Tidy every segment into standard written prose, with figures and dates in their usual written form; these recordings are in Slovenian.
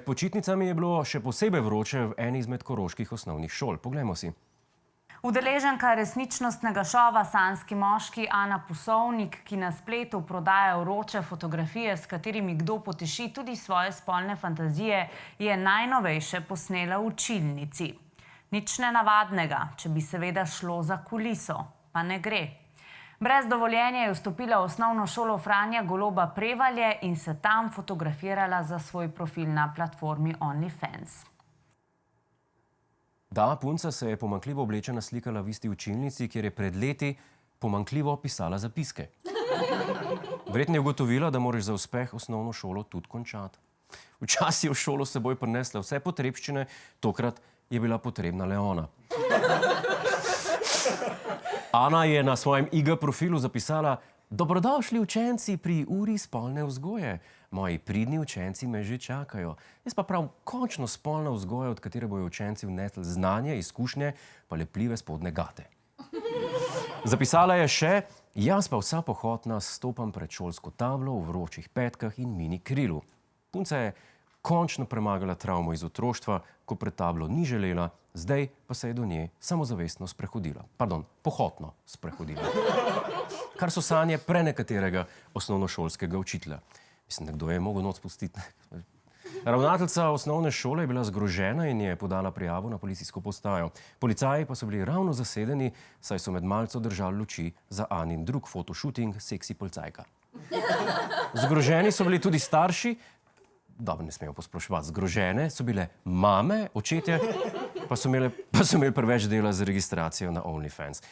Med počitnicami je bilo še posebej vroče v eni izmed koroških osnovnih šol. Poglejmo si. Udeleženka resničnostnega šova Sanjski moški Ana Pusovnik, ki na spletu prodaja vroče fotografije, s katerimi kdo poteši tudi svoje spolne fantazije, je najnovejše posnela v učilnici. Nič nenavadnega, če bi seveda šlo za kuliso, pa ne gre. Brez dovoljenja je vstopila v osnovno šolo Franja Goloba Prevalje in se tam fotografirala za svoj profil na platformi OnlyFans. Da, punca se je pomanjkljivo oblečena slikala v isti učilnici, kjer je pred leti pomanjkljivo pisala zapiske. Verjetno je ugotovila, da moraš za uspeh osnovno šolo tudi končati. Včasih je v šolo s seboj prinesla vse potrebščine, tokrat je bila potrebna le ona. Ana je na svojem IG profilu zapisala: "Dobrodošli učenci pri uri spolne vzgoje. Moji pridni učenci me že čakajo. Jaz pa prav končno spolna vzgoja, od katere bojo učenci vnesli znanje, izkušnje, pa lepljive spodnje gate." Zapisala je še: "Jaz pa vsa pohotna stopam pred šolsko tablo v vročih petkah in mini krilu." Punca je končno premagala travmo iz otroštva, ko pred tablo ni želela, zdaj pa se je do nje samozavestno sprehodila. Pardon, pohotno sprehodila. Kar so sanje prenekaterega osnovnošolskega učitelja. Mislim, da kdo je mogel noč spustiti. Ravnateljica osnovne šole je bila zgrožena in je podala prijavo na policijsko postajo. Policaji pa so bili ravno zasedeni, saj so med malco držali luči za Anin drug fotoshooting Seksi policajka. Zgroženi so bili tudi starši, dobro, ne smemo posploševati, zgrožene so bile mame, očetje, pa so imeli preveč dela z registracijo na OnlyFans.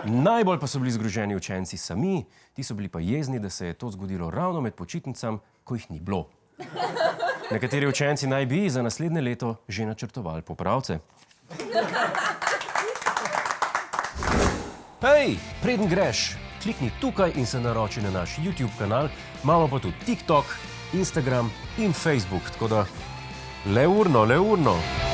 Najbolj pa so bili zgroženi učenci sami, ti so bili pa jezni, da se je to zgodilo ravno med počitnicami, ko jih ni bilo. Nekateri učenci naj bi za naslednje leto že načrtovali popravce. Hej, preden greš, klikni tukaj in se naroči na naš YouTube kanal, imamo pa tudi TikTok, Instagram in Facebook, tako da le urno.